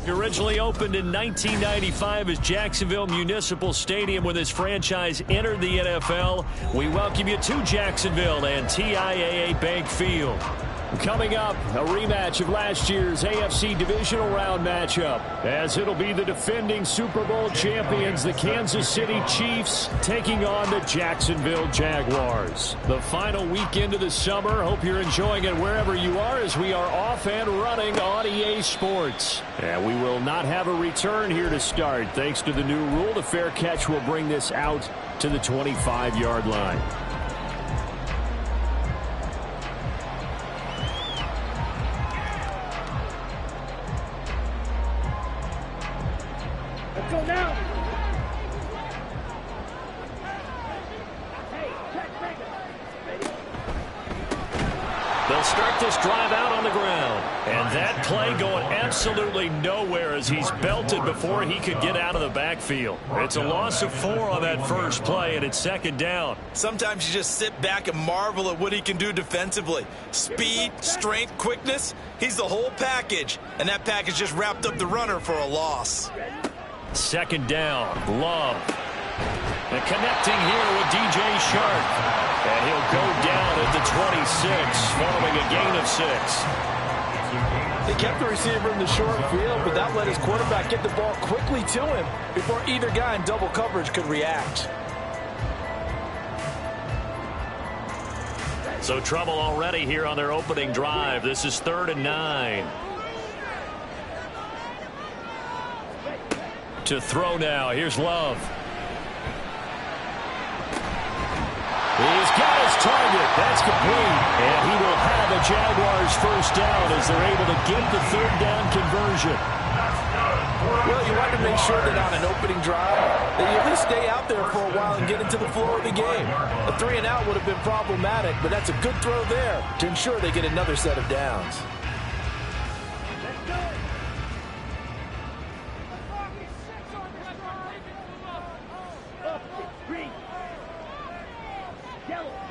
Originally opened in 1995 as Jacksonville Municipal Stadium when this franchise entered the NFL. We welcome you to Jacksonville and TIAA Bank Field. Coming up, a rematch of last year's AFC Divisional Round matchup, as it'll be the defending Super Bowl champions, the Kansas City Chiefs, taking on the Jacksonville Jaguars. The final weekend of the summer. Hope you're enjoying it wherever you are, as we are off and running on EA Sports. And we will not have a return here to start. Thanks to the new rule, the fair catch will bring this out to the 25-yard line. Go now. They'll start this drive out on the ground. And that play going absolutely nowhere as he's belted before he could get out of the backfield. It's a loss of 4 on that first play, and it's second down. Sometimes you just sit back and marvel at what he can do defensively. Speed, strength, quickness. He's the whole package. And that package just wrapped up the runner for a loss. Second down, Love. And connecting here with DJ Shark. And he'll go down at the 26, following a gain of 6. They kept the receiver in the short field, but that let his quarterback get the ball quickly to him before either guy in double coverage could react. So trouble already here on their opening drive. This is 3rd and 9. To throw now. Here's Love. He's got his target. That's complete. And he will have a Jaguars first down as they're able to get the 3rd down conversion. Well, you want to make sure that on an opening drive that you at least stay out there for a while and get into the flow of the game. A 3 and out would have been problematic, but that's a good throw there to ensure they get another set of downs.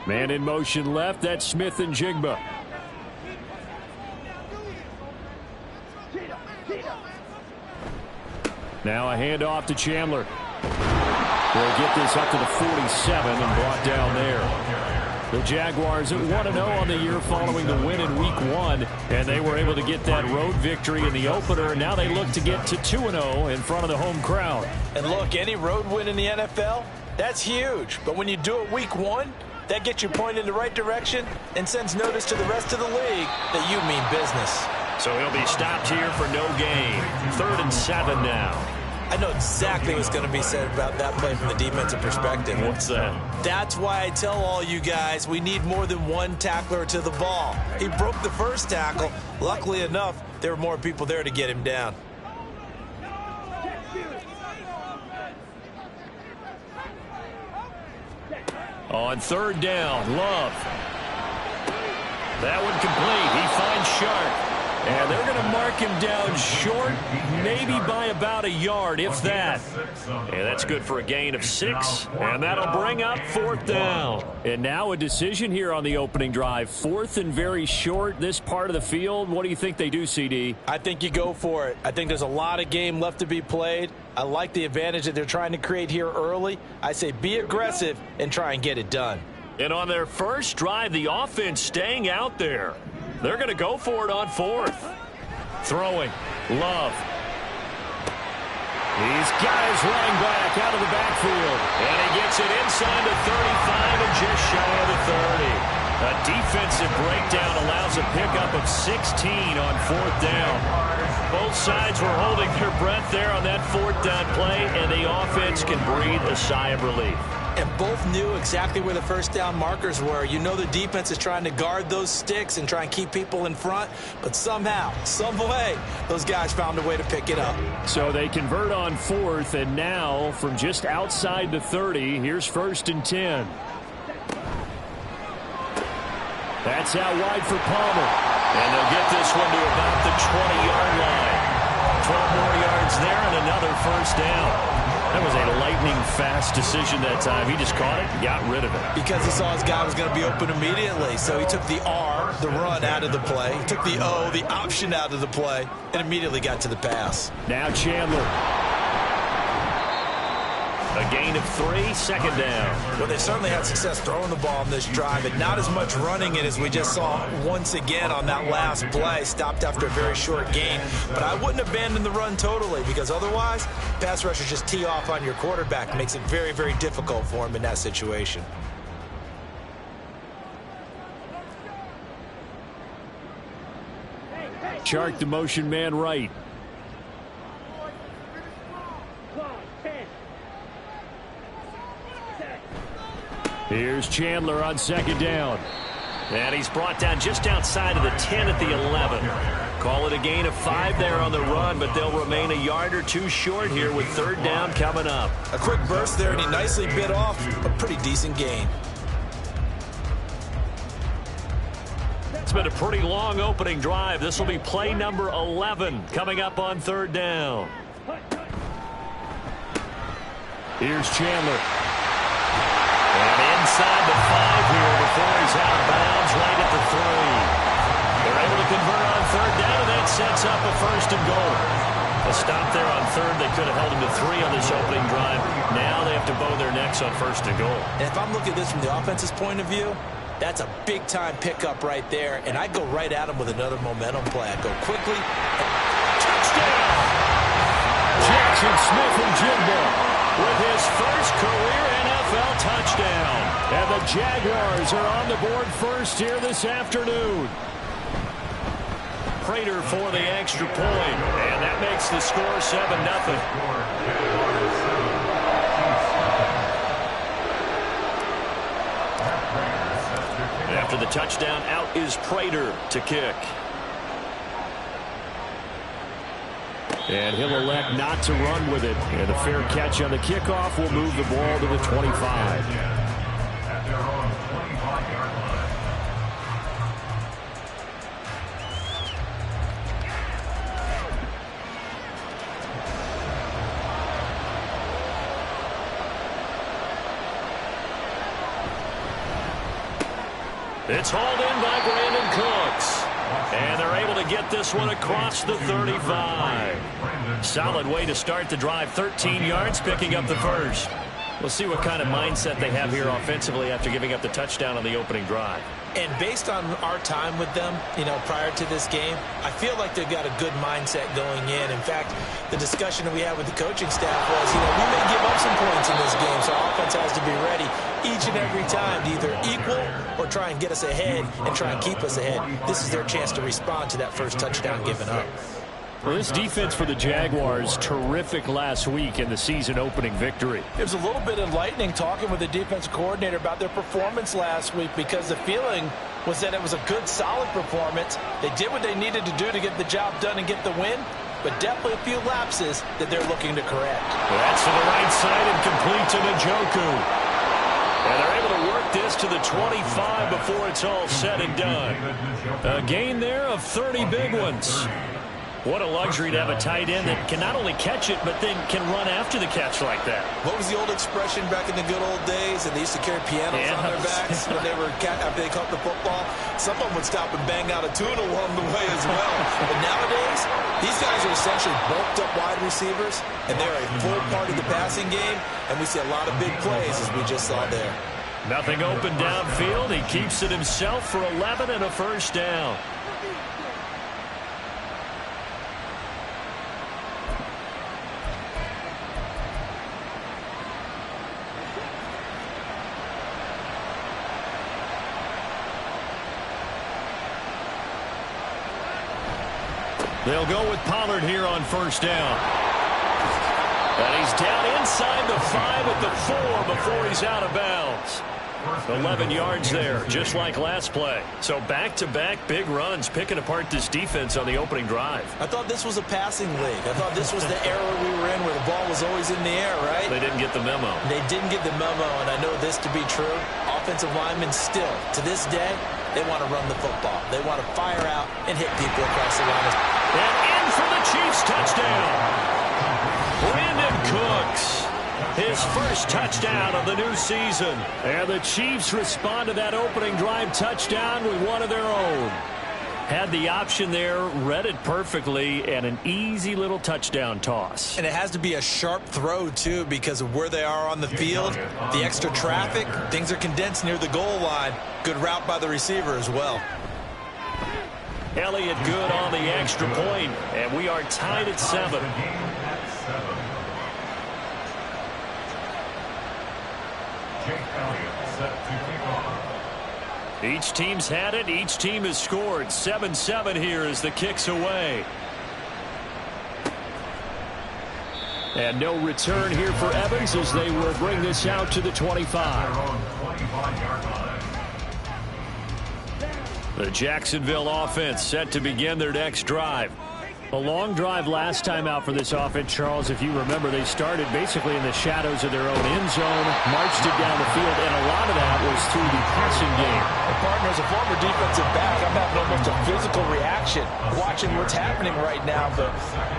Man in motion left. That's Smith and Jigba. Now a handoff to Chandler. They'll get this up to the 47 and brought down there. The Jaguars at 1-0 on the year following the win in Week 1, and they were able to get that road victory in the opener. Now they look to get to 2-0 in front of the home crowd. And look, any road win in the NFL, that's huge. But when you do it Week 1, that gets you pointed in the right direction and sends notice to the rest of the league that you mean business. So he'll be stopped here for no gain. 3rd and 7 now. I know exactly what's going to be said about that play from the defensive perspective. What's that? That's why I tell all you guys we need more than one tackler to the ball. He broke the first tackle. Luckily enough, there were more people there to get him down. On 3rd down, Love. That one complete. He finds Shark. And they're going to mark him down short, maybe by about a yard, if that. And that's good for a gain of 6. And that'll bring up 4th down. And now a decision here on the opening drive. 4th and very short, this part of the field. What do you think they do, CD? I think you go for it. I think there's a lot of game left to be played. I like the advantage that they're trying to create here early. I say be aggressive and try and get it done. And on their first drive, the offense staying out there. They're going to go for it on 4th. Throwing. Love. He's got his running back out of the backfield. And he gets it inside the 35 and just shy of the 30. A defensive breakdown allows a pickup of 16 on 4th down. Both sides were holding their breath there on that 4th down play, and the offense can breathe a sigh of relief. And both knew exactly where the first down markers were. You know the defense is trying to guard those sticks and try and keep people in front. But somehow, some way, those guys found a way to pick it up. So they convert on 4th, and now from just outside the 30, here's 1st and 10. That's out wide for Palmer. And they'll get this one to about the 20-yard line. 12 more yards there and another first down. That was a lightning-fast decision that time. He just caught it and got rid of it. Because he saw his guy was going to be open immediately. So he took the R, the run, out of the play. He took the O, the option, out of the play, and immediately got to the pass. Now Chandler. A gain of 3, second down. Well, they certainly had success throwing the ball on this drive, and not as much running it as we just saw once again on that last play. Stopped after a very short gain. But I wouldn't abandon the run totally, because otherwise, pass rushers just tee off on your quarterback. It makes it very, very difficult for him in that situation. Chark the motion man right. Here's Chandler on second down. And he's brought down just outside of the 10 at the 11. Call it a gain of 5 there on the run, but they'll remain a yard or 2 short here with third down coming up. A quick burst there, and he nicely bit off a pretty decent gain. It's been a pretty long opening drive. This will be play number 11 coming up on third down. Here's Chandler. And inside the 5 here before he's out of bounds right at the 3. They're able to convert on third down, and that sets up a first and goal. A stop there on third. They could have held him to 3 on this opening drive. Now they have to bow their necks on first and goal. And if I'm looking at this from the offense's point of view, that's a big-time pickup right there. And I'd go right at him with another momentum play. I'd go quickly. Touchdown! Jackson Smith and Jigba with his first career NFL touchdown. And the Jaguars are on the board first here this afternoon. Prater for the extra point. And that makes the score 7-0. After the touchdown, out is Prater to kick. And he'll elect not to run with it. And a fair catch on the kickoff will move the ball to the 25. It's hauled in by Brandon Cooks. And they're able to get this one across the 35. Solid way to start the drive. 13 yards, picking up the first. We'll see what kind of mindset they have here offensively after giving up the touchdown on the opening drive. And based on our time with them, prior to this game, I feel like they've got a good mindset going in. In fact, the discussion that we had with the coaching staff was, we may give up some points in this game, so our offense has to be ready each and every time to either equal or try and get us ahead and try and keep us ahead. This is their chance to respond to that first touchdown given up. Well, this defense for the Jaguars, terrific last week in the season opening victory. It was a little bit enlightening talking with the defense coordinator about their performance last week, because the feeling was that it was a good, solid performance. They did what they needed to do to get the job done and get the win, but definitely a few lapses that they're looking to correct. That's to the right side and complete to Njoku. And they're able to work this to the 25 before it's all said and done. A gain there of 30 big ones. What a luxury to have a tight end that can not only catch it, but then can run after the catch like that. What was the old expression back in the good old days? And they used to carry pianos on their backs when they were after they caught the football. Someone would stop and bang out a tune along the way as well. But nowadays, these guys are essentially bulked up wide receivers, and they're a full part of the passing game. And we see a lot of big plays, as we just saw there. Nothing open downfield. He keeps it himself for 11 and a first down. They'll go with Pollard here on first down. And he's down inside the 5 at the 4 before he's out of bounds. 11 yards there, just like last play. So back-to-back big runs, picking apart this defense on the opening drive. I thought this was a passing league. I thought this was the era we were in where the ball was always in the air, right? They didn't get the memo. They didn't get the memo, and I know this to be true. Offensive linemen still, to this day, they want to run the football. They want to fire out and hit people across the line. And in for the Chiefs touchdown. Brandon Cooks. His first touchdown of the new season. And the Chiefs respond to that opening drive touchdown with one of their own. Had the option there, read it perfectly, and an easy little touchdown toss. And it has to be a sharp throw, too, because of where they are on the field. The extra traffic, things are condensed near the goal line. Good route by the receiver as well. Elliott good on the extra point, and we are tied at 7. Each team's had it. Each team has scored. 7-7 here as the kick's away. And no return here for Evans as they will bring this out to the 25. The Jacksonville offense set to begin their next drive. A long drive last time out for this offense, Charles. If you remember, they started basically in the shadows of their own end zone, marched it down the field, and a lot of that was through the passing game. And partner, as a former defensive back, I'm having almost a physical reaction watching what's happening right now. But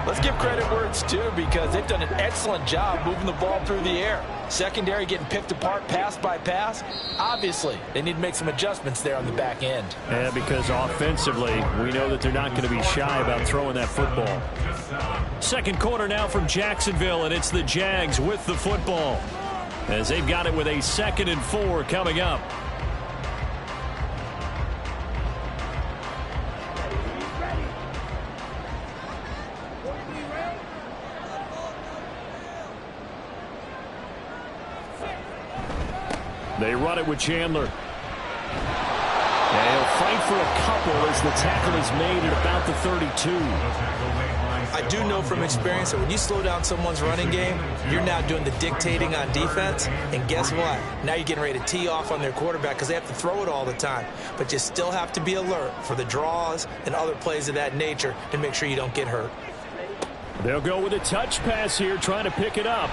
let's give credit where it's due because they've done an excellent job moving the ball through the air. Secondary getting picked apart pass by pass. Obviously, they need to make some adjustments there on the back end. Yeah, because offensively, we know that they're not going to be shy about throwing that football. Second quarter now from Jacksonville, and it's the Jags with the football as they've got it with a 2nd and 4 coming up. They run it with Chandler. And he'll fight for a couple as the tackle is made at about the 32. I do know from experience that when you slow down someone's running game, you're now doing the dictating on defense. And guess what? Now you're getting ready to tee off on their quarterback because they have to throw it all the time. But you still have to be alert for the draws and other plays of that nature to make sure you don't get hurt. They'll go with a touch pass here, trying to pick it up.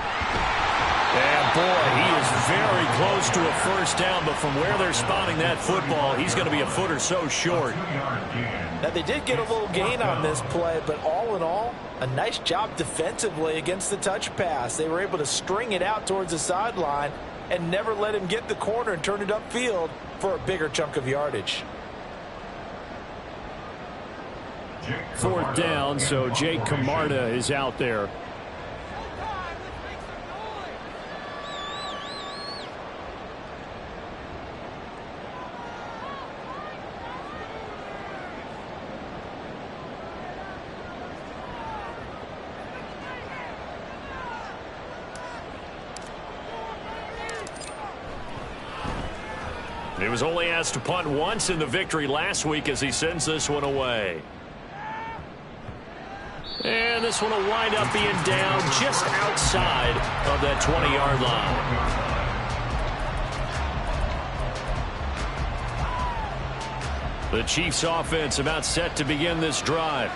And, boy, he is very close to a first down, but from where they're spotting that football, he's going to be a foot or so short. Now, they did get a little gain on this play, but all in all, a nice job defensively against the touch pass. They were able to string it out towards the sideline and never let him get the corner and turn it upfield for a bigger chunk of yardage. 4th down, so Jake Camarda is out there. He was only asked to punt once in the victory last week as he sends this one away. And this one will wind up being down just outside of that 20-yard line. The Chiefs offense about set to begin this drive.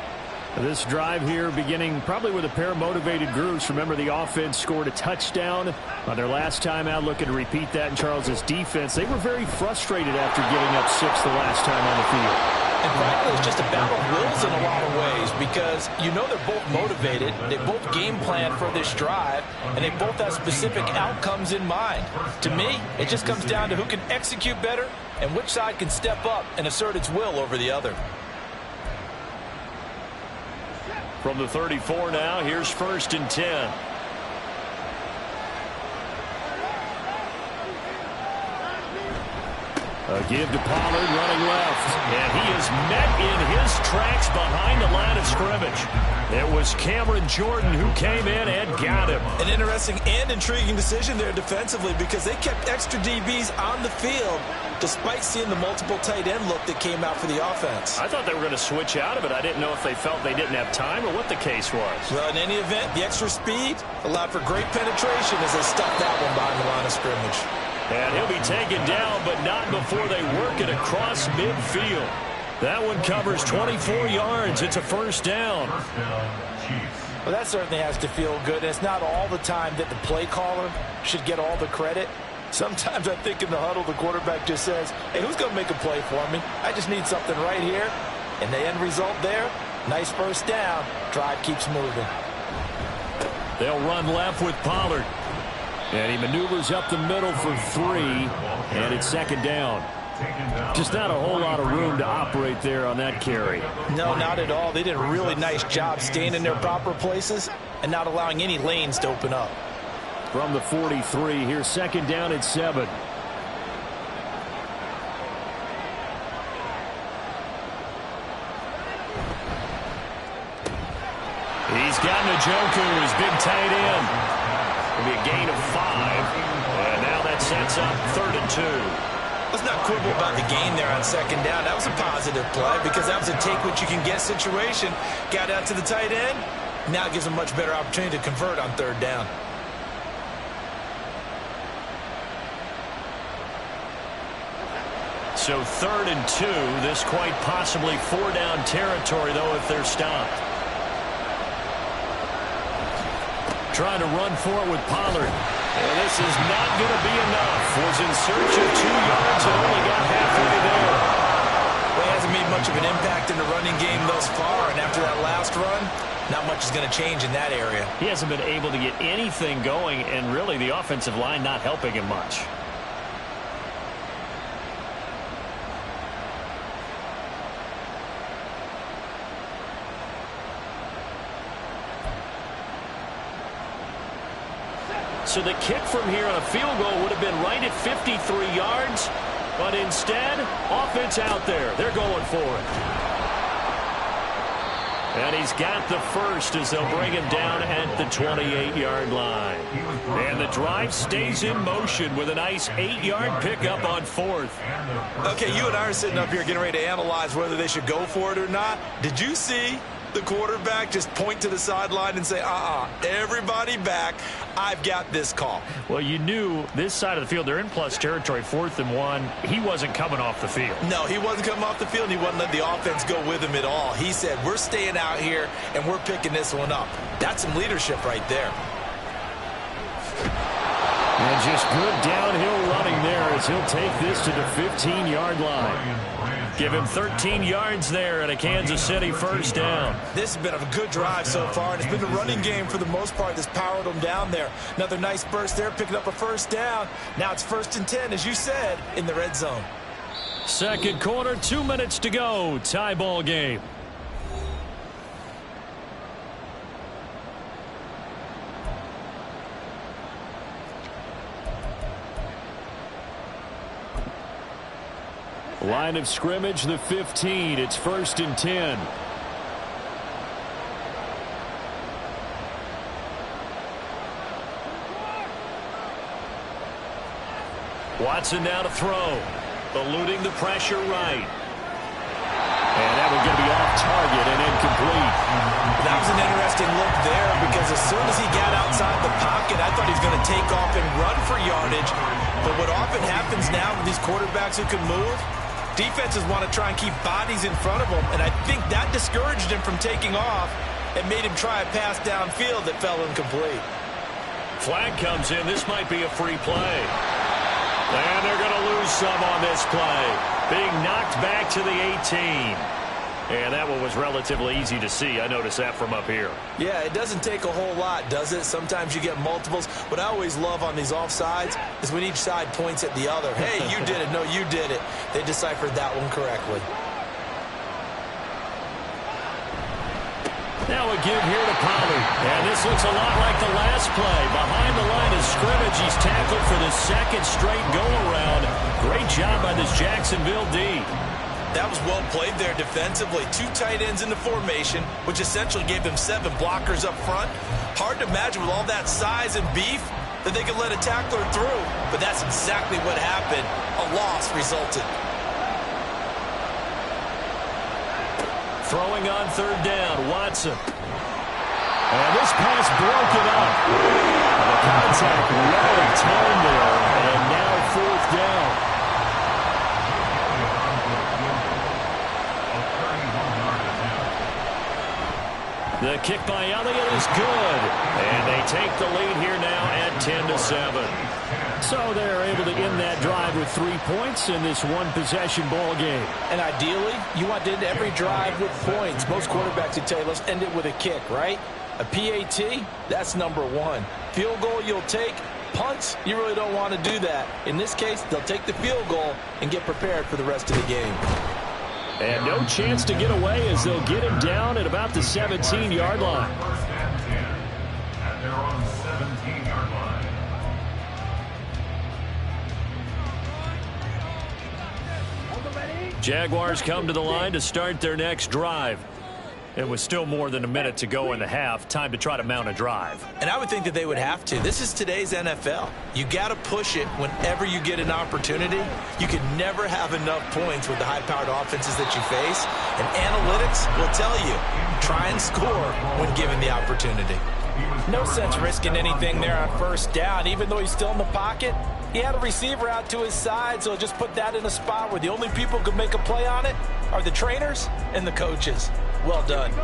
This drive here beginning probably with a pair of motivated groups. Remember, the offense scored a touchdown on their last time out, looking to repeat that in Charles's defense. They were very frustrated after giving up 6 the last time on the field. And frankly, it's just a battle of wills in a lot of ways because you know they're both motivated. They both game plan for this drive, and they both have specific outcomes in mind. To me, it just comes down to who can execute better and which side can step up and assert its will over the other. From the 34 now, here's 1st and 10. A give to Pollard running left. And he is met in his tracks behind the line of scrimmage. It was Cameron Jordan who came in and got him. An interesting and intriguing decision there defensively because they kept extra DBs on the field despite seeing the multiple tight end look that came out for the offense. I thought they were going to switch out of it. I didn't know if they felt they didn't have time or what the case was. Well, in any event, the extra speed allowed for great penetration as they stuck that one behind the line of scrimmage. And he'll be taken down, but not before they work it across midfield. That one covers 24 yards. It's a 1st down. Well, that certainly has to feel good. And it's not all the time that the play caller should get all the credit. Sometimes I think in the huddle, the quarterback just says, hey, who's going to make a play for me? I just need something right here. And the end result there, nice 1st down. Drive keeps moving. They'll run left with Pollard. And he maneuvers up the middle for 3, and it's second down. Just not a whole lot of room to operate there on that carry. No, not at all. They did a really nice job staying in their proper places and not allowing any lanes to open up. From the 43, here's second down at 7. He's got Njoku, his big tight end. It'll be a gain of 5. And now that sets up 3rd and 2. Let's not quibble about the gain there on second down. That was a positive play because that was a take-what-you-can-get situation. Got out to the tight end. Now it gives them a much better opportunity to convert on 3rd down. So 3rd and 2. This quite possibly 4-down territory, though, if they're stopped. Trying to run for it with Pollard. And this is not going to be enough. Was in search of 2 yards and only got halfway there. Well, he hasn't made much of an impact in the running game thus far, and after that last run, not much is going to change in that area. He hasn't been able to get anything going, and really the offensive line not helping him much. So the kick from here on a field goal would have been right at 53 yards. But instead, offense out there. They're going for it. And he's got the first as they'll bring him down at the 28-yard line. And the drive stays in motion with a nice 8-yard pickup on 4th. Okay, you and I are sitting up here getting ready to analyze whether they should go for it or not. Did you see the quarterback just point to the sideline and say, everybody back, I've got this call? Well, you knew this side of the field, they're in plus territory, 4th and 1. He wasn't coming off the field. No, he wasn't coming off the field, and he wasn't letting the offense go with him at all. He said, we're staying out here, and we're picking this one up. That's some leadership right there. And just good downhill running there as he'll take this to the 15-yard line. Give him 13 yards there and a Kansas City first down. This has been a good drive so far, and it's been the running game for the most part that's powered them down there. Another nice burst there, picking up a first down. Now it's 1st and 10, as you said, in the red zone. Second quarter, 2 minutes to go. Tie ball game. Line of scrimmage, the 15. It's 1st and 10. Watson now to throw. Eluding the pressure right. And that one going to be off target and incomplete. That was an interesting look there because as soon as he got outside the pocket, I thought he was going to take off and run for yardage. But what often happens now with these quarterbacks who can move, defenses want to try and keep bodies in front of them, and I think that discouraged him from taking off and made him try a pass downfield that fell incomplete. Flag comes in. This might be a free play. And they're going to lose some on this play. Being knocked back to the 18. And that one was relatively easy to see. I noticed that from up here. Yeah, it doesn't take a whole lot, does it? Sometimes you get multiples. What I always love on these offsides is when each side points at the other. Hey, you did it. No, you did it. They deciphered that one correctly. Now a give here to Pollard. And this looks a lot like the last play. Behind the line of scrimmage, he's tackled for the 2nd straight go-around. Great job by this Jacksonville D. That was well played there defensively. 2 tight ends in the formation, which essentially gave them 7 blockers up front. Hard to imagine with all that size and beef that they could let a tackler through. But that's exactly what happened. A loss resulted. Throwing on 3rd down, Watson. And this pass broken up. The contact well of time there. And now 4th down. The kick by Elliott is good. And they take the lead here now at 10-7. So they're able to end that drive with 3 points in this one-possession ball game. And ideally, you want to end every drive with points. Most quarterbacks would tell you, let's end it with a kick, right? A PAT, that's number 1. Field goal you'll take, punts, you really don't want to do that. In this case, they'll take the field goal and get prepared for the rest of the game. And no chance to get away as they'll get him down at about the 17-yard line. Jaguars come to the line to start their next drive. It was still more than a minute to go in the half. Time to try to mount a drive. And I would think that they would have to. This is today's NFL. You got to push it whenever you get an opportunity. You can never have enough points with the high-powered offenses that you face. And analytics will tell you, try and score when given the opportunity. No sense risking anything there on first down. Even though he's still in the pocket, he had a receiver out to his side, so just put that in a spot where the only people who could make a play on it are the trainers and the coaches. Well done.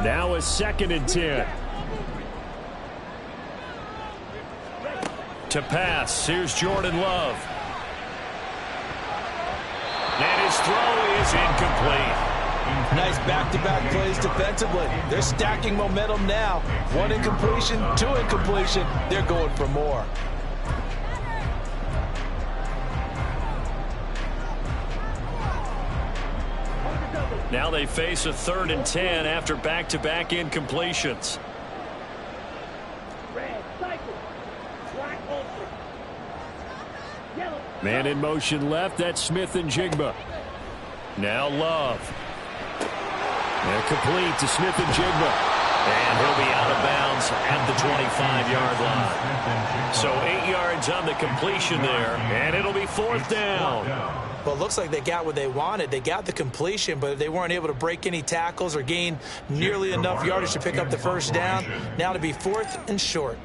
Now a 2nd and 10. To pass, here's Jordan Love. And his throw is incomplete. Nice back-to-back plays defensively. They're stacking momentum now. 1 incompletion, 2 incompletion. They're going for more. Now they face a 3rd and 10 after back-to-back incompletions. Man in motion left. That's Smith and Jigba. Now Love. And complete to Smith and Jigba. And he'll be out of bounds at the 25-yard line. So 8 yards on the completion there. And it'll be 4th down. Well, it looks like they got what they wanted. They got the completion, but they weren't able to break any tackles or gain nearly enough yardage to pick up the first down. Now to be 4th and short.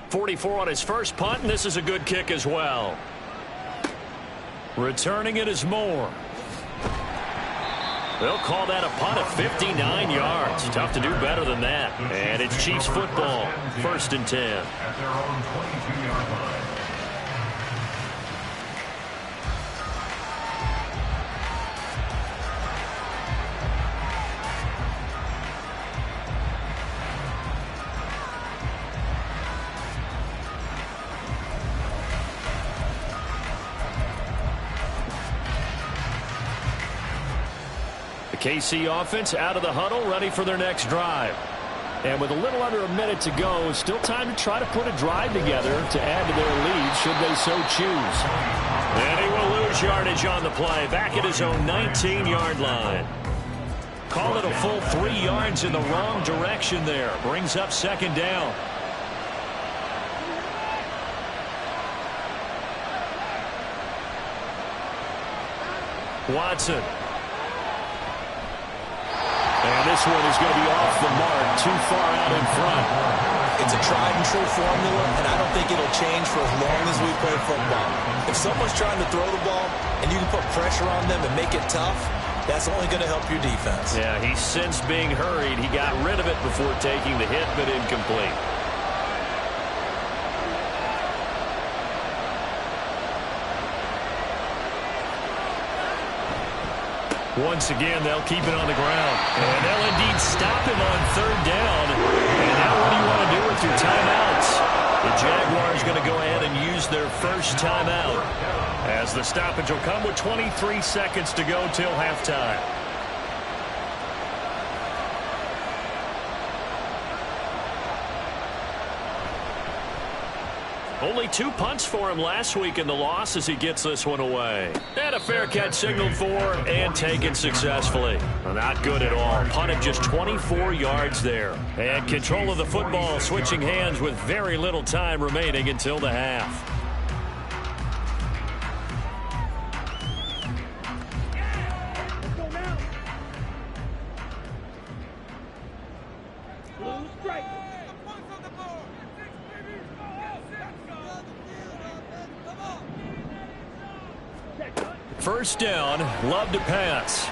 44 on his first punt, and this is a good kick as well. Returning it is Moore. They'll call that a punt of 59 yards. Tough to do better than that. And it's Chiefs football. 1st and 10. At their own 22-yard line. KC offense out of the huddle, ready for their next drive. And with a little under a minute to go, still time to try to put a drive together to add to their lead should they so choose. And he will lose yardage on the play, back at his own 19-yard line. Call it a full 3 yards in the wrong direction there. Brings up 2nd down. Watson. And this one is going to be off the mark, too far out in front. It's a tried-and-true formula, and I don't think it'll change for as long as we play football. If someone's trying to throw the ball and you can put pressure on them and make it tough, that's only going to help your defense. Yeah, he's since being hurried. He got rid of it before taking the hit, but incomplete. Once again, they'll keep it on the ground. And they'll indeed stop him on 3rd down. And now what do you want to do with your timeouts? The Jaguars going to go ahead and use their first timeout, as the stoppage will come with 23 seconds to go till halftime. Only 2 punts for him last week in the loss as he gets this one away. And a fair catch signaled for and taken successfully. Not good at all. Punted just 24 yards there. And control of the football switching hands with very little time remaining until the half. First down, Love to pass.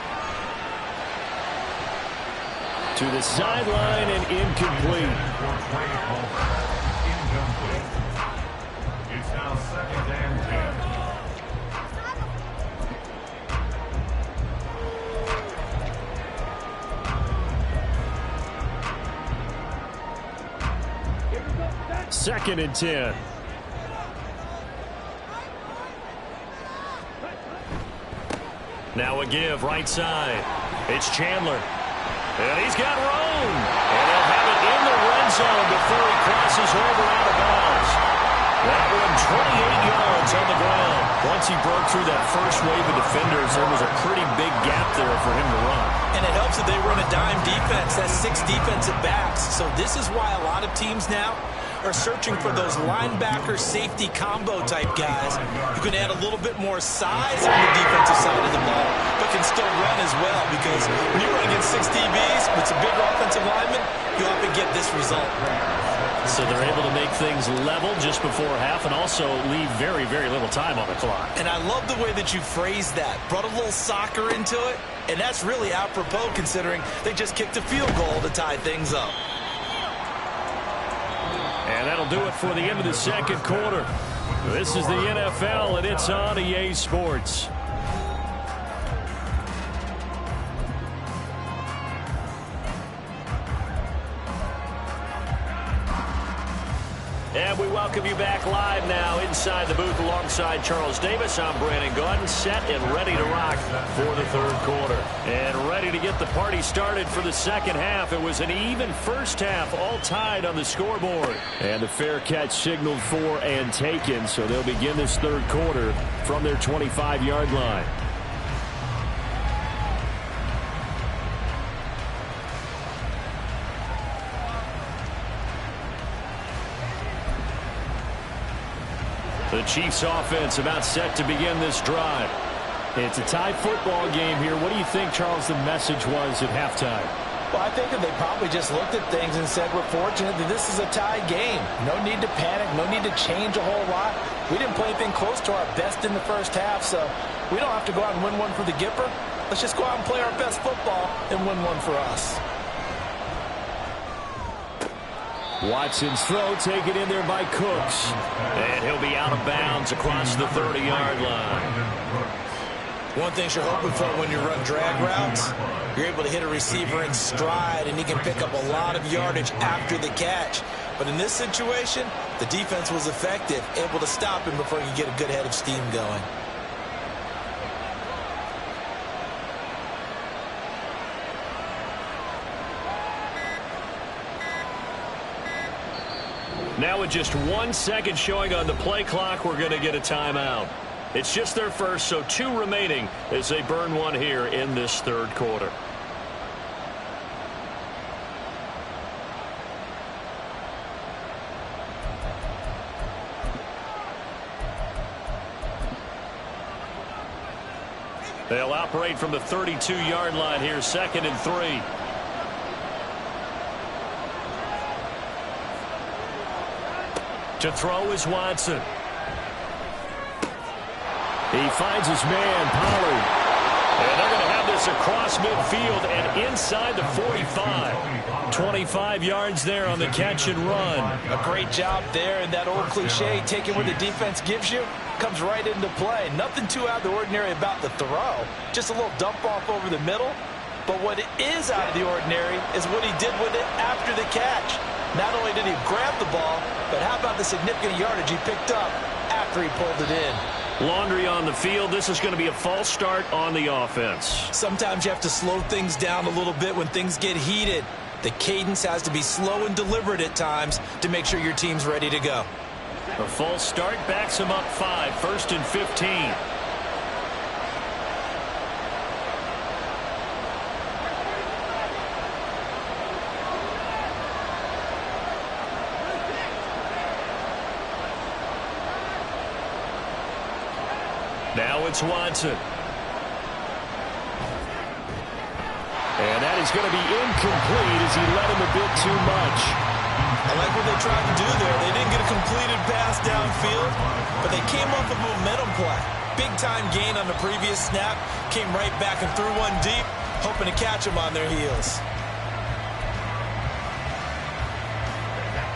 To the sideline and incomplete. It's now 2nd and 10. 2nd and 10. Now a give right side. It's Chandler. And he's got room. And they'll have it in the red zone before he crosses over out of bounds. That one 28 yards on the ground. Once he broke through that first wave of defenders, there was a pretty big gap there for him to run. And it helps that they run a dime defense. That's 6 defensive backs. So this is why a lot of teams now are searching for those linebacker safety combo type guys who can add a little bit more size on the defensive side of the ball, but can still run as well, because when you run against 6 DBs with some bigger offensive linemen, you often get this result. So they're able to make things level just before half and also leave very, very little time on the clock. And I love the way that you phrased that. Brought a little soccer into it, and that's really apropos considering they just kicked a field goal to tie things up. And that'll do it for the end of the second quarter. This is the NFL, and it's on EA Sports. And we welcome you back live now inside the booth alongside Charles Davis. I'm Brandon Gaudin, set and ready to rock for the third quarter. And ready to get the party started for the second half. It was an even first half, all tied on the scoreboard. And the fair catch signaled for and taken, so they'll begin this third quarter from their 25-yard line. The Chiefs offense about set to begin this drive. It's a tie football game here. What do you think, Charles, the message was at halftime? Well, I think that they probably just looked at things and said, we're fortunate that this is a tie game. No need to panic, no need to change a whole lot. We didn't play anything close to our best in the first half, so we don't have to go out and win one for the Gipper. Let's just go out and play our best football and win one for us. Watson's throw taken in there by Cooks. And he'll be out of bounds across the 30-yard line. One thing you're hoping for when you run drag routes, you're able to hit a receiver in stride, and he can pick up a lot of yardage after the catch. But in this situation, the defense was effective, able to stop him before he could get a good head of steam going. Now with just 1 second showing on the play clock, we're going to get a timeout. It's just their first, so 2 remaining as they burn one here in this third quarter. They'll operate from the 32-yard line here, 2nd and 3. To throw is Watson. He finds his man, Pollard. And they're going to have this across midfield and inside the 45. 25 yards there on the catch and run. A great job there, and that old cliche, taking what the defense gives you, comes right into play. Nothing too out of the ordinary about the throw. Just a little dump off over the middle. But what is out of the ordinary is what he did with it after the catch. Not only did he grab the ball, but how about the significant yardage he picked up after he pulled it in? Laundry on the field. This is going to be a false start on the offense. Sometimes you have to slow things down a little bit when things get heated. The cadence has to be slow and deliberate at times to make sure your team's ready to go. A false start backs him up 5, 1st and 15. Now it's Watson. And that is going to be incomplete as he led him a bit too much. I like what they tried to do there. They didn't get a completed pass downfield, but they came off a momentum play. Big-time gain on the previous snap. Came right back and threw one deep, hoping to catch them on their heels.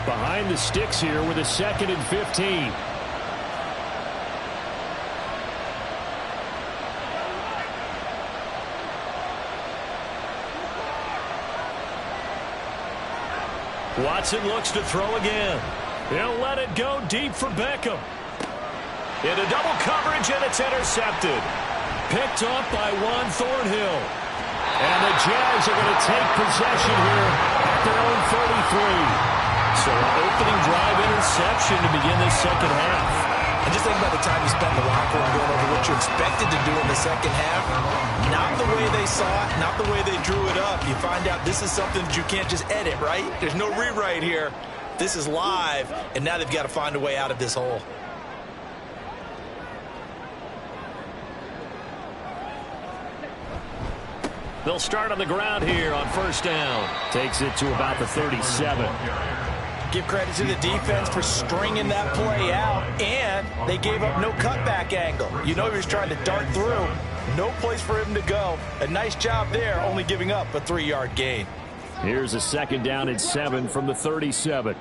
Behind the sticks here with a 2nd and 15. Watson looks to throw again. He'll let it go deep for Beckham. Into double coverage, and it's intercepted. Picked off by Juan Thornhill. And the Jags are going to take possession here at their own 33. So an opening drive interception to begin this second half. And just think about the time you spent in the locker room going over what you expected to do in the second half. Not the way they saw it, not the way they drew it up. You find out this is something that you can't just edit, right? There's no rewrite here. This is live, and now they've got to find a way out of this hole. They'll start on the ground here on first down. Takes it to about the 37. Give credit to the defense for stringing that play out, and they gave up no cutback angle. You know he was trying to dart through. No place for him to go. A nice job there, only giving up a 3-yard gain. Here's a second down and 7 from the 37.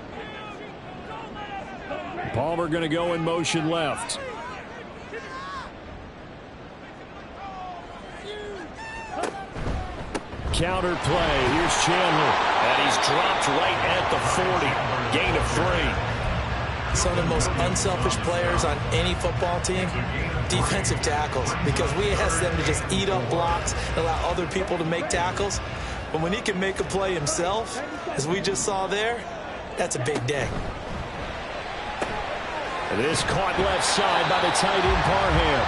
Palmer going to go in motion left. Counter play. Here's Chandler. And he's dropped right at the 40. Gain of 3. Some of the most unselfish players on any football team, defensive tackles, because we ask them to just eat up blocks and allow other people to make tackles. But when he can make a play himself, as we just saw there, that's a big day. And it is caught left side by the tight end Parham.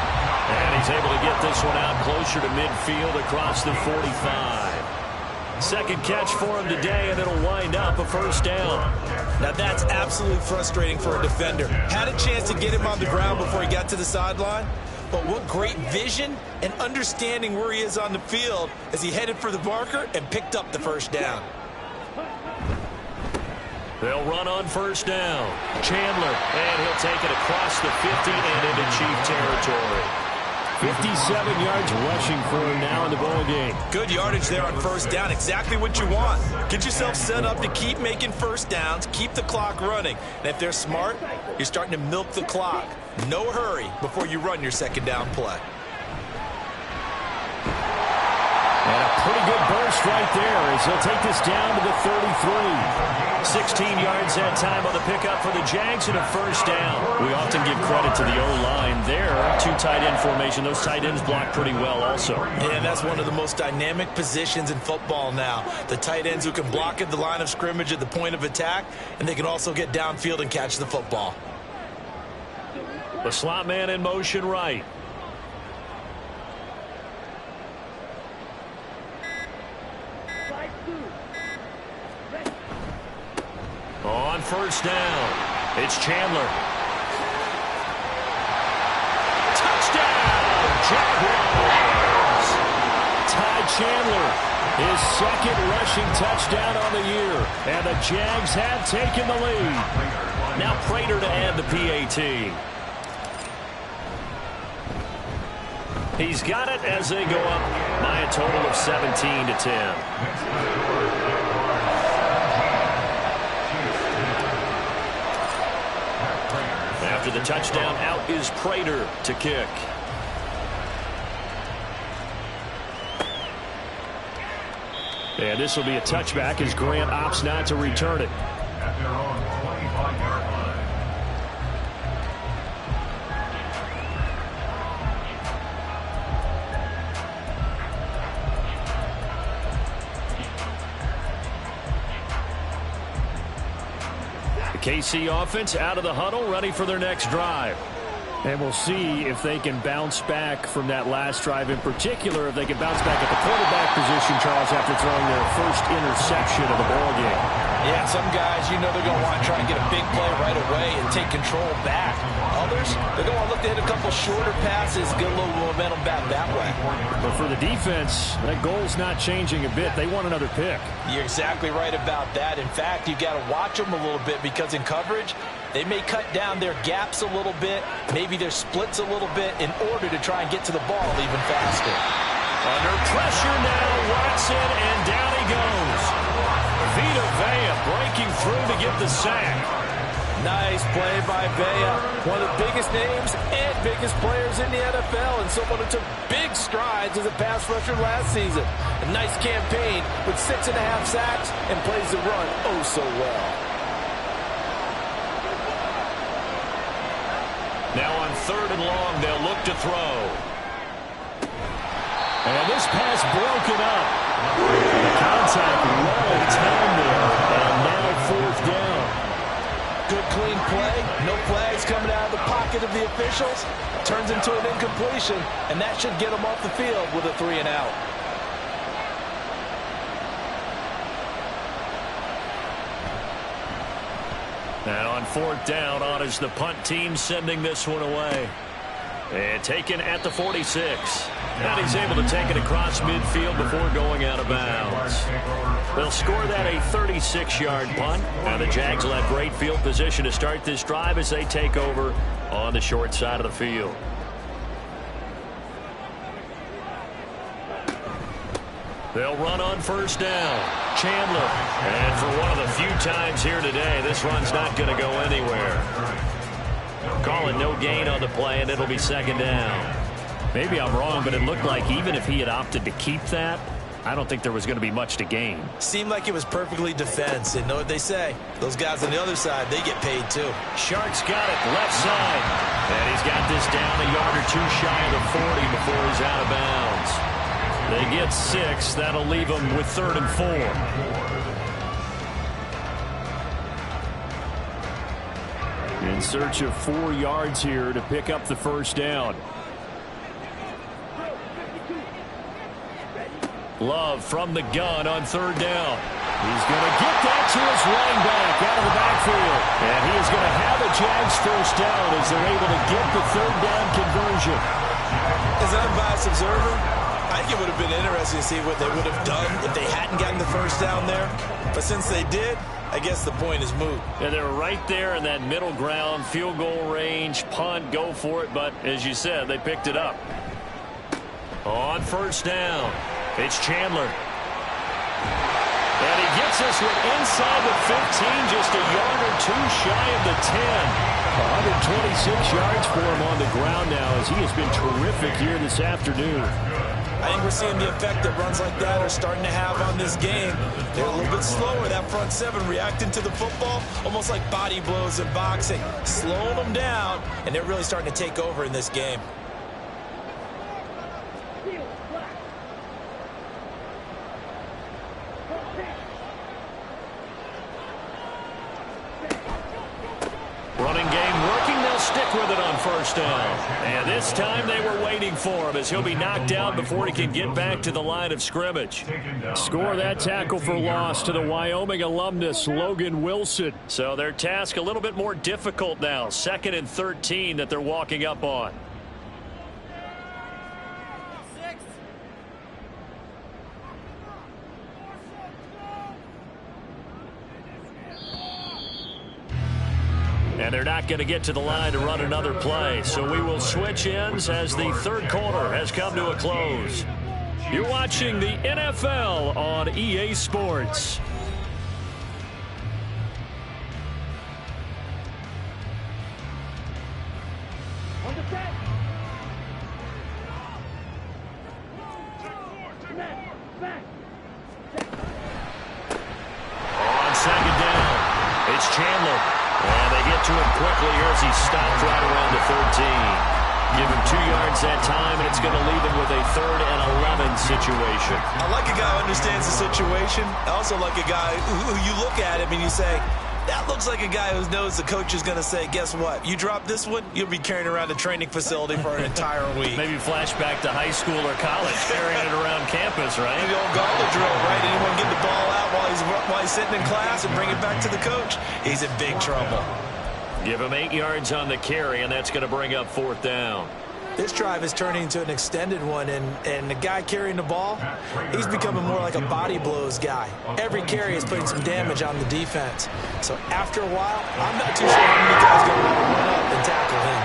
And he's able to get this one out closer to midfield across the 45. Second catch for him today, and it'll wind up a first down. Now that's absolutely frustrating for a defender. Had a chance to get him on the ground before he got to the sideline, but what great vision and understanding where he is on the field as he headed for the marker and picked up the first down. They'll run on first down. Chandler, and he'll take it across the 50 and into Chief territory. 57 yards rushing for him now in the ball game. Good yardage there on first down. Exactly what you want. Get yourself set up to keep making first downs, keep the clock running. And if they're smart, you're starting to milk the clock. No hurry before you run your second down play. And a pretty good burst right there as he'll take this down to the 33. 16 yards that time on the pickup for the Jags and a first down. We often give credit to the O-line there. Two tight end formation. Those tight ends block pretty well also. And that's one of the most dynamic positions in football now. The tight ends who can block at the line of scrimmage at the point of attack, and they can also get downfield and catch the football. The slot man in motion right. On first down, it's Chandler. Touchdown, Jaguars! Ty Chandler, his second rushing touchdown on the year. And the Jags have taken the lead. Now Prater to add the PAT. He's got it as they go up by a total of 17-10. After the touchdown, out is Prater to kick. And this will be a touchback as Grant opts not to return it. At their own 25-yard line. KC offense out of the huddle, ready for their next drive. And we'll see if they can bounce back from that last drive, in particular if they can bounce back at the quarterback position, Charles, after throwing their first interception of the ball game. Yeah, some guys, you know they're going to want to try and get a big play right away and take control back. Others, they're going to want to look to hit a couple shorter passes, get a little momentum back that way. But for the defense, that goal's not changing a bit. They want another pick. You're exactly right about that. In fact, you've got to watch them a little bit because in coverage, they may cut down their gaps a little bit, maybe their splits a little bit in order to try and get to the ball even faster. Under pressure now, Watson, and down he goes. Vita Vea breaking through to get the sack. Nice play by Vea, one of the biggest names and biggest players in the NFL, and someone who took big strides as a pass rusher last season. A nice campaign with 6.5 sacks and plays the run oh so well. 3rd and long. They'll look to throw. And this pass broken up. The contact well timed there. And now 4th down. Good clean play. No flags coming out of the pocket of the officials. Turns into an incompletion, and that should get them off the field with a 3 and out. And on 4th down, on is the punt team sending this one away. And taken at the 46. And he's able to take it across midfield before going out of bounds. They'll score that a 36-yard punt. Now the Jags will have great field position to start this drive as they take over on the short side of the field. They'll run on 1st down. Chandler. And for one of the few times here today, this run's not going to go anywhere. Call it no gain on the play, and it'll be 2nd down. Maybe I'm wrong, but it looked like even if he had opted to keep that, I don't think there was going to be much to gain. Seemed like it was perfectly defense. And know what they say. Those guys on the other side, they get paid too. Sharks got it left side. And he's got this down a yard or two shy of the 40 before he's out of bounds. They get 6. That'll leave them with 3rd and 4. In search of 4 yards here to pick up the 1st down. Love from the gun on 3rd down. He's going to get that to his running back out of the backfield. And he is going to have a Jags 1st down as they're able to get the 3rd down conversion. As an unbiased observer, I think it would have been interesting to see what they would have done if they hadn't gotten the 1st down there. But since they did, I guess the point is moot. And they're right there in that middle ground, field goal range, punt, go for it. But as you said, they picked it up. On 1st down, it's Chandler. And he gets us with inside the 15, just a yard or two shy of the 10. 126 yards for him on the ground now as he has been terrific here this afternoon. I think we're seeing the effect that runs like that are starting to have on this game. They're a little bit slower, that front 7 reacting to the football, almost like body blows in boxing, slowing them down, and they're really starting to take over in this game. Running game working, they'll stick with it on 1st down. And this time they were waiting for him as he'll be knocked down before he can get back to the line of scrimmage. Score that tackle for loss to the Wyoming alumnus, Logan Wilson. So their task a little bit more difficult now. 2nd and 13 that they're walking up on. And they're not going to get to the line to run another play. So we will switch ends as the 3rd quarter has come to a close. You're watching the NFL on EA Sports. On 2nd down, it's Chandler. And they get to him quickly here as he stopped right around the 13. Give him 2 yards that time, and it's going to leave him with a 3rd and 11 situation. I like a guy who understands the situation. I also like a guy who you look at him and you say, that looks like a guy who knows the coach is going to say, guess what? You drop this one, you'll be carrying around a training facility for an entire week. Maybe flashback to high school or college, carrying it around campus, right? The old gauntlet drill, right? Anyone get the ball out while he's sitting in class and bring it back to the coach? He's in big trouble. Give him 8 yards on the carry, and that's going to bring up 4th down. This drive is turning into an extended one, and the guy carrying the ball, he's becoming more like a body blows guy. Every carry is putting some damage on the defense. So after a while, I'm not too sure how many guys are going to run up and tackle him.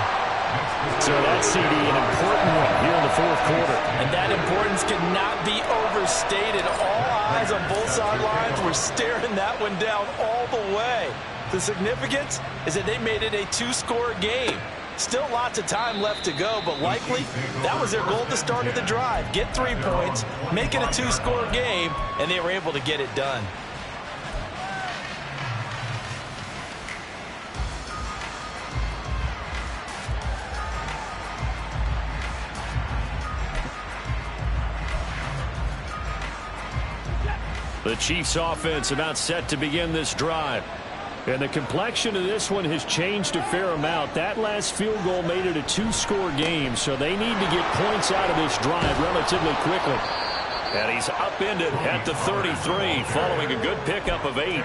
So that CD, an important one here in the 4th quarter. And that importance cannot be overstated. All eyes on both sidelines were staring that one down all the way. The significance is that they made it a 2-score game. Still lots of time left to go, but likely that was their goal at the start of the drive. Get 3 points, make it a 2-score game, and they were able to get it done. The Chiefs offense about set to begin this drive. And the complexion of this one has changed a fair amount. That last field goal made it a two-score game, so they need to get points out of this drive relatively quickly. And he's upended at the 33 following a good pickup of 8.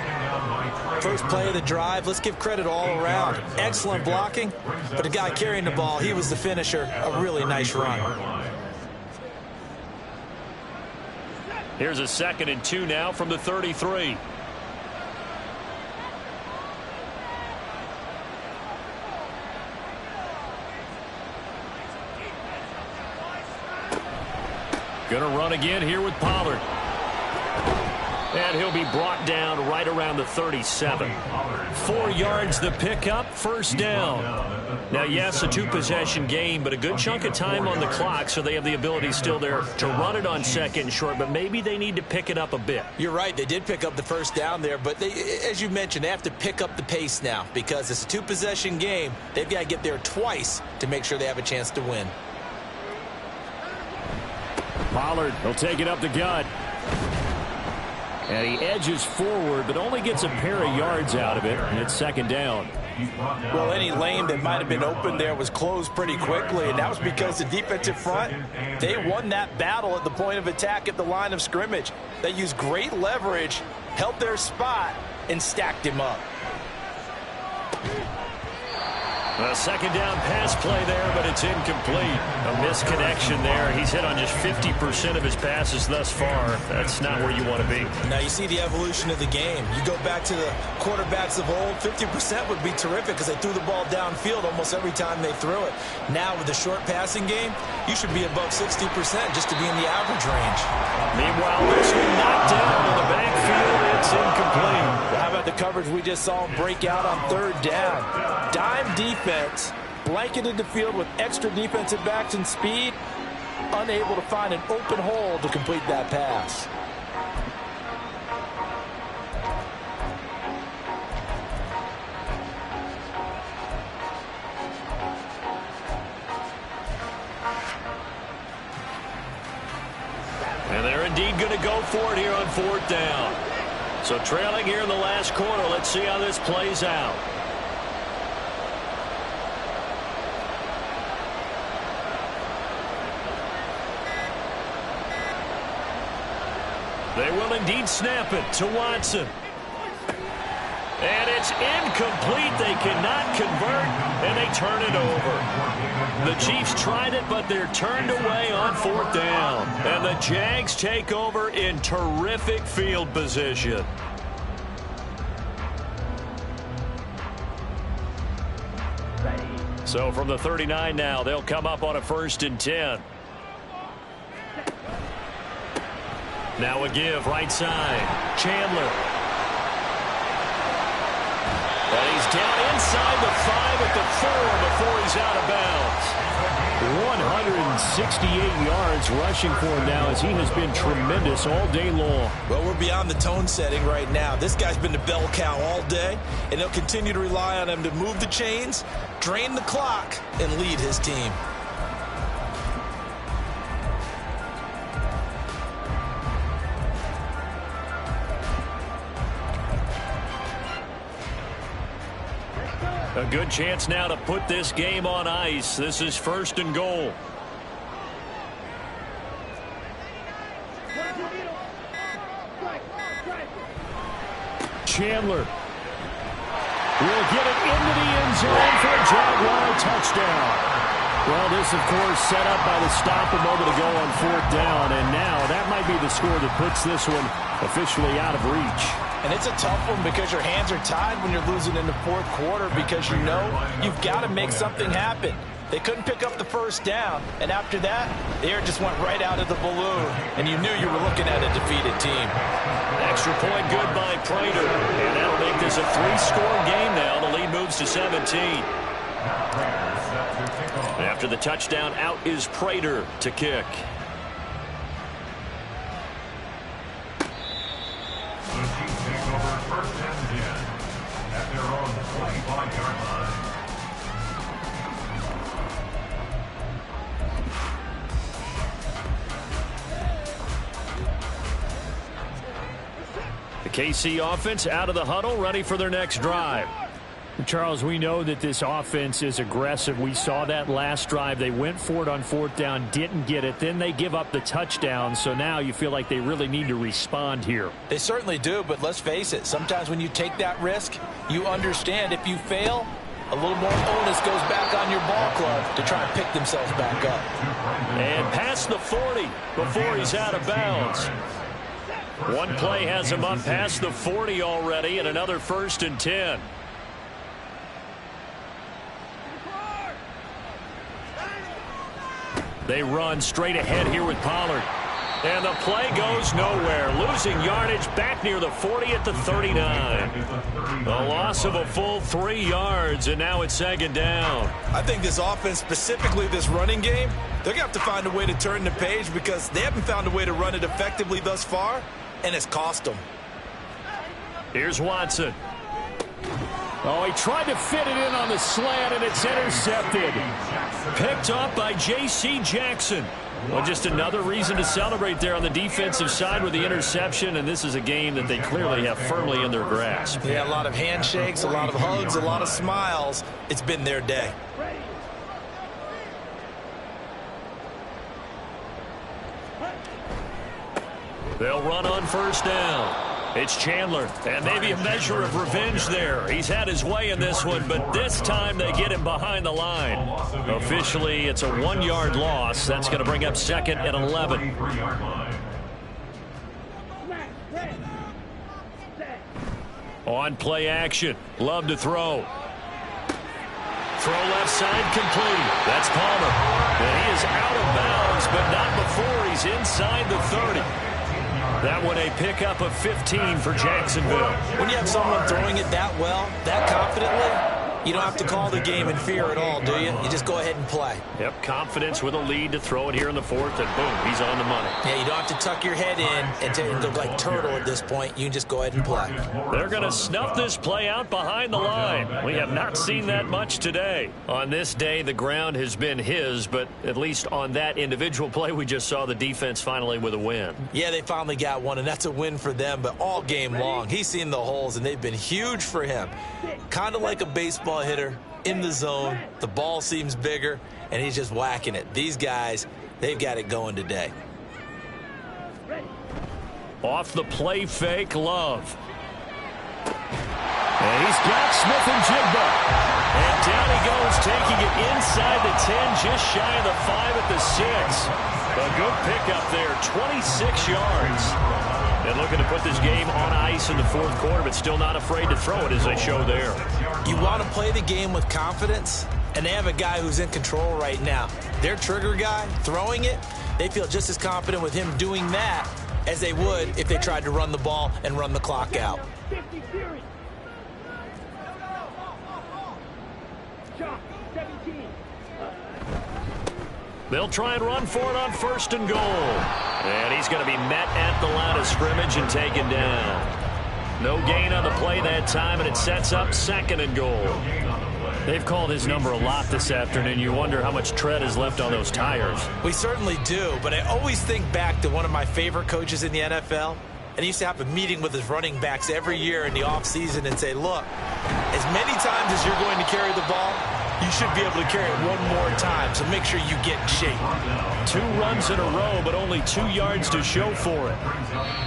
First play of the drive, let's give credit all around. Excellent blocking, but the guy carrying the ball, he was the finisher. A really nice run. Here's a 2nd and 2 now from the 33. Going to run again here with Pollard. And he'll be brought down right around the 37. 4 yards the pickup, first down. Now, yes, a 2-possession game, but a good chunk of time on the clock, so they have the ability still there to run it on 2nd and short, but maybe they need to pick it up a bit. You're right, they did pick up the first down there, but they, as you mentioned, they have to pick up the pace now because it's a 2-possession game. They've got to get there twice to make sure they have a chance to win. Pollard will take it up the gut. And he edges forward, but only gets a pair of yards out of it, and it's 2nd down. Well, any lane that might have been open there was closed pretty quickly, and that was because the defensive front, they won that battle at the point of attack at the line of scrimmage. They used great leverage, held their spot, and stacked him up. A 2nd down pass play there, but it's incomplete. A misconnection there. He's hit on just 50% of his passes thus far. That's not where you want to be. Now you see the evolution of the game. You go back to the quarterbacks of old, 50% would be terrific because they threw the ball downfield almost every time they threw it. Now with the short passing game, you should be above 60% just to be in the average range. Meanwhile, this one knocked down in the backfield. It's incomplete. How about the coverage we just saw him break out on 3rd down? Dime defense, blanketed the field with extra defensive backs and speed, unable to find an open hole to complete that pass. And they're indeed going to go for it here on 4th down. So trailing here in the last quarter, let's see how this plays out. They will indeed snap it to Watson. And it's incomplete. They cannot convert, and they turn it over. The Chiefs tried it, but they're turned away on 4th down. And the Jags take over in terrific field position. So from the 39 now, they'll come up on a 1st and 10. Now a give, right side. Chandler. And he's down inside the 5 at the 4 before he's out of bounds. 168 yards rushing for him now as he has been tremendous all day long. Well, we're beyond the tone setting right now. This guy's been the bell cow all day, and they'll continue to rely on him to move the chains, drain the clock, and lead his team. A good chance now to put this game on ice. This is 1st and goal. Chandler will get it into the end zone for a Jaguar touchdown. Well, this, of course, set up by the stop a moment ago on 4th down, and now that might be the score that puts this one officially out of reach. And it's a tough one because your hands are tied when you're losing in the 4th quarter because you know you've got to make something happen. They couldn't pick up the 1st down, and after that, the air just went right out of the balloon, and you knew you were looking at a defeated team. Extra point good by Prater, and that'll make this a 3-score game now. The lead moves to 17. After the touchdown, out is Prater to kick. The Chiefs take over 1st and 10 at their own 25-yard line. KC offense out of the huddle, ready for their next drive. Charles, we know that this offense is aggressive. We saw that last drive. They went for it on 4th down, didn't get it. Then they give up the touchdown. So now you feel like they really need to respond here. They certainly do, but let's face it. Sometimes when you take that risk, you understand if you fail, a little more onus goes back on your ball club to try and pick themselves back up. And past the 40 before he's out of bounds. One play has him up past the 40 already, and another 1st and 10. They run straight ahead here with Pollard. And the play goes nowhere. Losing yardage back near the 40 at the 39. A loss of a full 3 yards, and now it's 2nd down. I think this offense, specifically this running game, they're going to have to find a way to turn the page because they haven't found a way to run it effectively thus far, and it's cost them. Here's Watson. Oh, he tried to fit it in on the slant, and it's intercepted. Picked up by J.C. Jackson. Well, just another reason to celebrate there on the defensive side with the interception, and this is a game that they clearly have firmly in their grasp. Yeah, a lot of handshakes, a lot of hugs, a lot of smiles. It's been their day. They'll run on 1st down. It's Chandler, and maybe a measure of revenge there. He's had his way in this one, but this time they get him behind the line. Officially, it's a 1-yard loss. That's going to bring up 2nd and 11. On play action. Love to throw. Throw left side complete. That's Palmer. And he is out of bounds, but not before he's inside the 30. That one a pickup of 15 for Jacksonville. When you have someone throwing it that well, that confidently, you don't have to call the game in fear at all, do you? You just go ahead and play. Yep, confidence with a lead to throw it here in the 4th, and boom, he's on the money. Yeah, you don't have to tuck your head in and look like turtle at this point. You can just go ahead and play. They're going to snuff this play out behind the line. We have not seen that much today. On this day, the ground has been his, but at least on that individual play, we just saw the defense finally with a win. Yeah, they finally got one, and that's a win for them, but all game long, he's seen the holes, and they've been huge for him. Kind of like a baseball hitter in the zone. The ball seems bigger, and he's just whacking it. These guys, they've got it going today. Off the play fake, Love. And he's got Smith and Jigba. And down he goes, taking it inside the 10, just shy of the 5 at the 6. A good pickup there, 26 yards. And looking to put this game on ice in the 4th quarter, but still not afraid to throw it as they show there. You want to play the game with confidence, and they have a guy who's in control right now. Their trigger guy, throwing it, they feel just as confident with him doing that as they would if they tried to run the ball and run the clock out. They'll try and run for it on 1st and goal. And he's going to be met at the line of scrimmage and taken down. No gain on the play that time, and it sets up 2nd and goal. They've called his number a lot this afternoon. You wonder how much tread is left on those tires. We certainly do, but I always think back to one of my favorite coaches in the NFL. And he used to have a meeting with his running backs every year in the offseason and say, look, as many times as you're going to carry the ball, you should be able to carry it one more time, so make sure you get in shape. 2 runs in a row, but only 2 yards to show for it.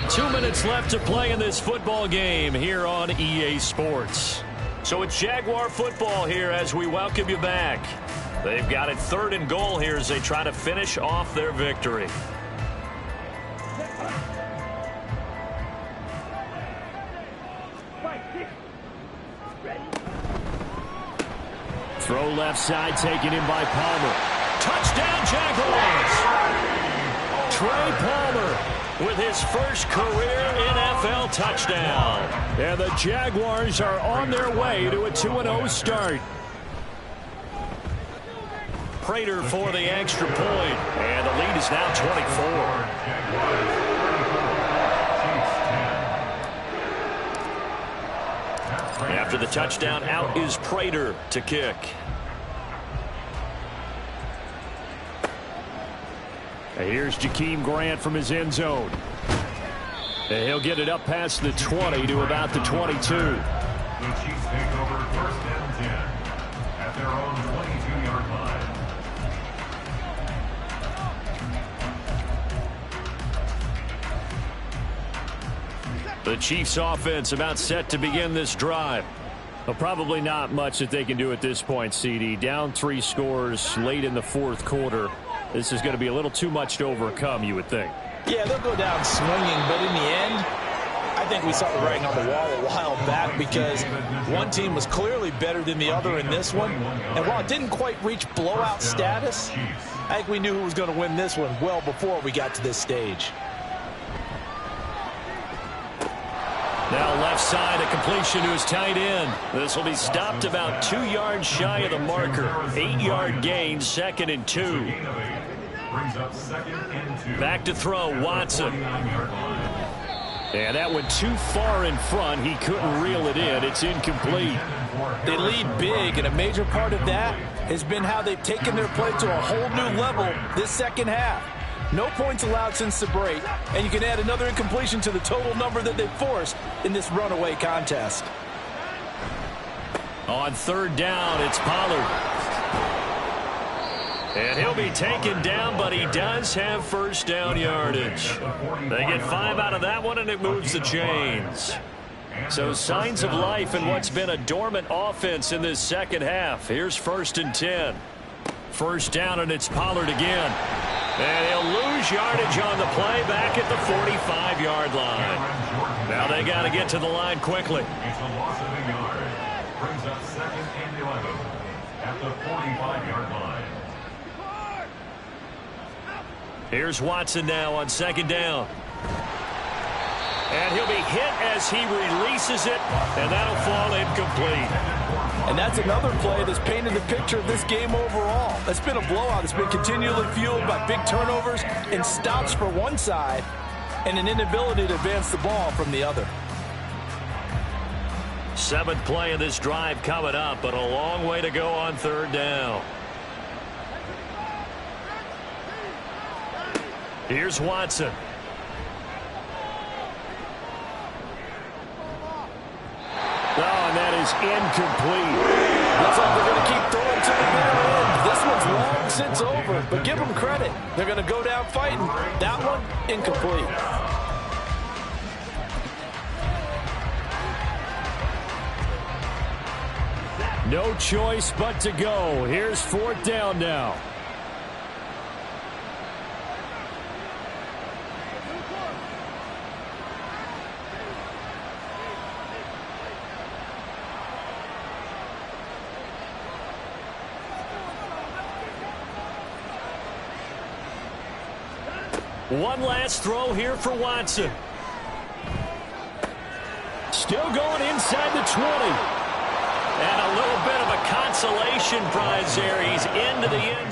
2 minutes left to play in this football game here on EA Sports. So it's Jaguar football here as we welcome you back. They've got it 3rd and goal here as they try to finish off their victory. Throw left side taken in by Palmer. Touchdown Jaguars! Trey Palmer with his first career NFL touchdown. And the Jaguars are on their way to a 2-0 start. Prater for the extra point. And the lead is now 24. After the touchdown, out is Prater to kick. Here's Jakeem Grant from his end zone. And he'll get it up past the 20 to about the 22. The Chiefs take over 1st and 10 at their own 22-yard line. The Chiefs offense about set to begin this drive. Well, probably not much that they can do at this point, CD. Down 3 scores late in the 4th quarter. This is going to be a little too much to overcome, you would think. Yeah, they'll go down swinging, but in the end, I think we saw the writing on the wall a while back because one team was clearly better than the other in this one. And while it didn't quite reach blowout status, I think we knew who was going to win this one well before we got to this stage. Now left side, a completion to his tight end. This will be stopped about 2 yards shy of the marker. 8-yard gain, 2nd and 2. Brings up 2nd and 2. Back to throw, Watson. And that went too far in front. He couldn't reel it in. It's incomplete. They lead big, and a major part of that has been how they've taken their play to a whole new level this second half. No points allowed since the break, and you can add another incompletion to the total number that they've forced in this runaway contest. On 3rd down, it's Pollard. And he'll be taken down, but he does have 1st down yardage. They get 5 out of that one, and it moves the chains. So signs of life in what's been a dormant offense in this second half. Here's 1st and 10. 1st down, and it's Pollard again. And he'll lose yardage on the play back at the 45-yard line. Now they got to get to the line quickly. It's a loss of a yard. Brings up 2nd and 11 at the 45-yard line. Here's Watson now on 2nd down. And he'll be hit as he releases it, and that'll fall incomplete. And that's another play that's painted the picture of this game overall. It's been a blowout. It's been continually fueled by big turnovers and stops for one side and an inability to advance the ball from the other. 7th play of this drive coming up, but a long way to go on 3rd down. Here's Watson. Oh, and that is incomplete. Looks like they're going to keep throwing to the bitter end. This one's long since over, but give them credit. They're going to go down fighting. That one, incomplete. No choice but to go. Here's 4th down now. One last throw here for Watson. Still going inside the 20. And a little bit of a consolation prize there. He's into the end zone.